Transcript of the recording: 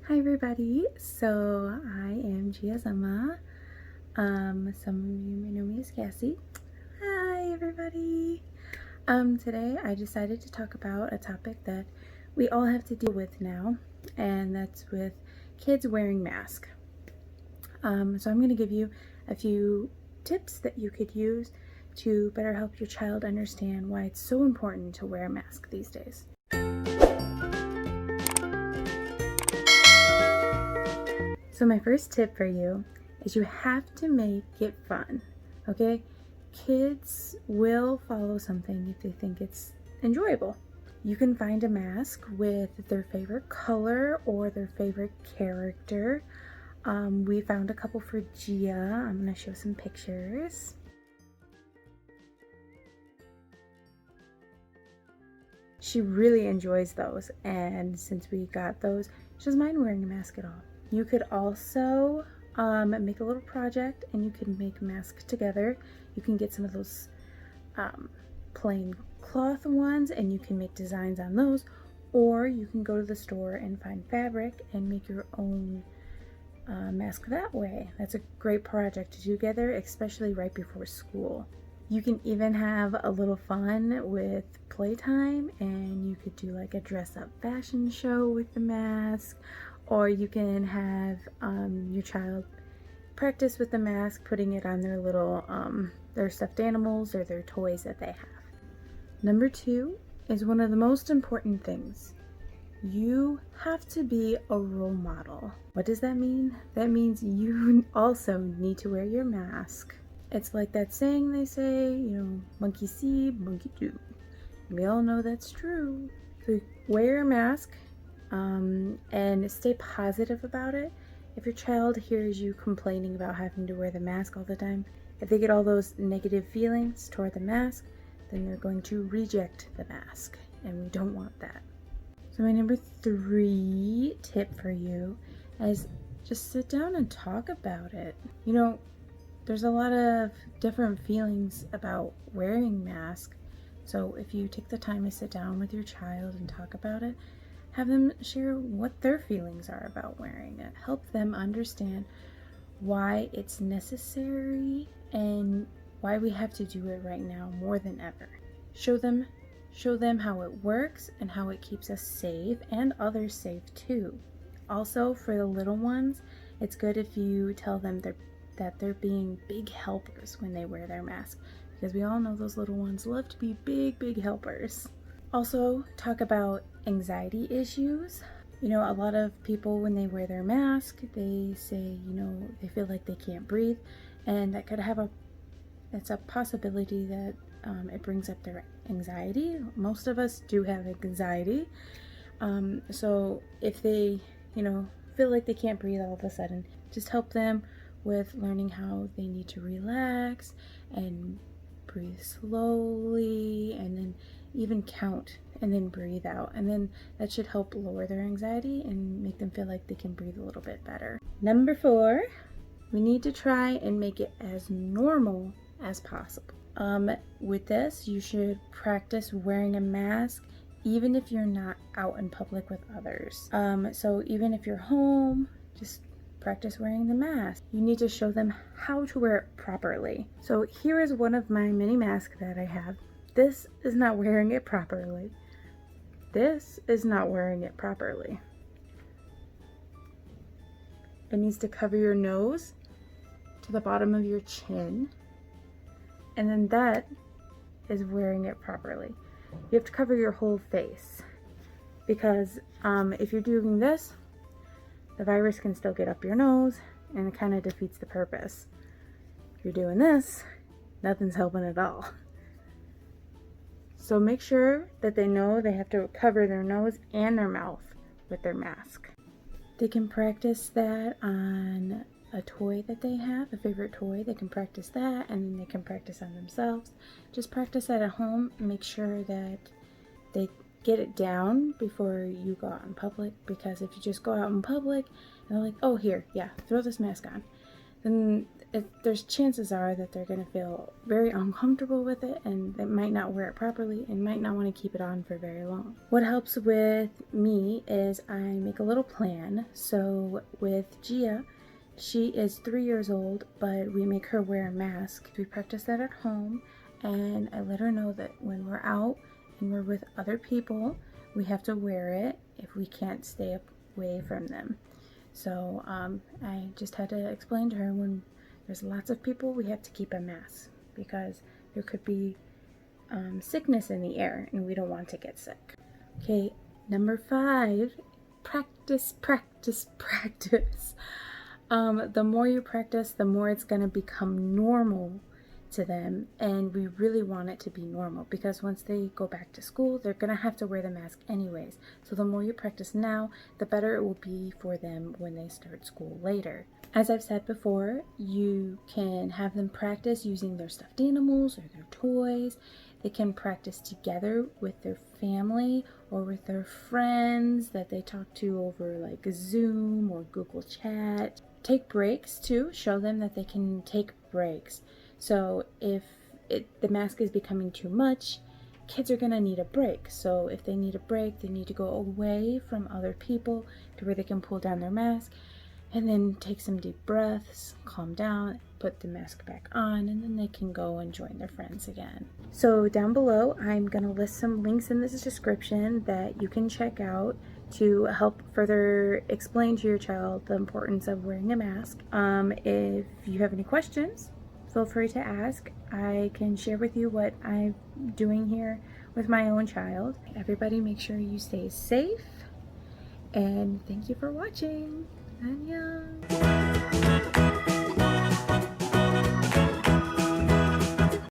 Hi everybody, so I am Gia Zama. Some of you may know me as Cassie. Hi everybody. Today I decided to talk about a topic that we all have to deal with now, and that's with kids wearing masks. So I'm going to give you a few tips that you could use to better help your child understand why it's so important to wear a mask these days. So my first tip for you is you have to make it fun, okay? Kids will follow something if they think it's enjoyable. You can find a mask with their favorite color or their favorite character. We found a couple for Gia. I'm gonna show some pictures. She really enjoys those, and since we got those, she doesn't mind wearing a mask at all. You could also make a little project and you can make masks together. You can get some of those plain cloth ones and you can make designs on those, or you can go to the store and find fabric and make your own mask that way. That's a great project to do together, especially right before school. You can even have a little fun with playtime, and you could do like a dress up fashion show with the mask, or you can have your child practice with the mask, putting it on their little their stuffed animals or their toys that they have. Number 2 is one of the most important things. You have to be a role model. What does that mean? That means you also need to wear your mask. It's like that saying they say, monkey see, monkey do. We all know that's true. So wear your mask and stay positive about it. If your child hears you complaining about having to wear the mask all the time, if they get all those negative feelings toward the mask, then they're going to reject the mask, and we don't want that. So my number 3 tip for you is just sit down and talk about it. There's a lot of different feelings about wearing masks. So if you take the time to sit down with your child and talk about it, have them share what their feelings are about wearing it. Help them understand why it's necessary and why we have to do it right now more than ever. Show them how it works and how it keeps us safe and others safe too. Also, for the little ones, it's good if you tell them that they're being big helpers when they wear their mask, because we all know those little ones love to be big helpers. Also, talk about anxiety issues. A lot of people, when they wear their mask, they say, they feel like they can't breathe, and that could have it's a possibility that it brings up their anxiety. Most of us do have anxiety. So if they, feel like they can't breathe all of a sudden, just help them with learning how they need to relax and breathe slowly, and then even count and then breathe out, and then that should help lower their anxiety and make them feel like they can breathe a little bit better. Number 4, we need to try and make it as normal as possible. With this, you should practice wearing a mask even if you're not out in public with others. So even if you're home, just practice wearing the mask. You need to show them how to wear it properly. So here is one of my mini masks that I have. This is not wearing it properly. This is not wearing it properly. It needs to cover your nose to the bottom of your chin, and then that is wearing it properly. You have to cover your whole face, because if you're doing this, the virus can still get up your nose, and it kind of defeats the purpose. If you're doing this, nothing's helping at all. So make sure that they know they have to cover their nose and their mouth with their mask. They can practice that on a toy that they have, a favorite toy. They can practice that, and then they can practice on themselves. Just practice that at home. Make sure that they get it down before you go out in public, because if you just go out in public and they're like, oh, here, yeah, throw this mask on, then there's chances are that they're going to feel very uncomfortable with it, and they might not wear it properly and might not want to keep it on for very long. What helps with me is I make a little plan. So with Gia, she is 3 years old, but we make her wear a mask. We practice that at home, and I let her know that when we're out and we're with other people, we have to wear it if we can't stay away from them. So I just had to explain to her, when there's lots of people, we have to keep a mask because there could be sickness in the air and we don't want to get sick. Okay, number 5, practice, practice, practice. The more you practice, the more it's going to become normal to them, and we really want it to be normal because once they go back to school, they're going to have to wear the mask anyways. So the more you practice now, the better it will be for them when they start school later. As I've said before, you can have them practice using their stuffed animals or their toys. They can practice together with their family or with their friends that they talk to over like Zoom or Google Chat. Take breaks too. Show them that they can take breaks. So if the mask is becoming too much, kids are going to need a break. So if they need a break, they need to go away from other people to where they can pull down their mask and then take some deep breaths, calm down, put the mask back on, and then they can go and join their friends again. So down below, I'm going to list some links in this description that you can check out to help further explain to your child the importance of wearing a mask. If you have any questions, feel free to ask. I can share with you what I'm doing here with my own child. Everybody make sure you stay safe, and thank you for watching. 안녕.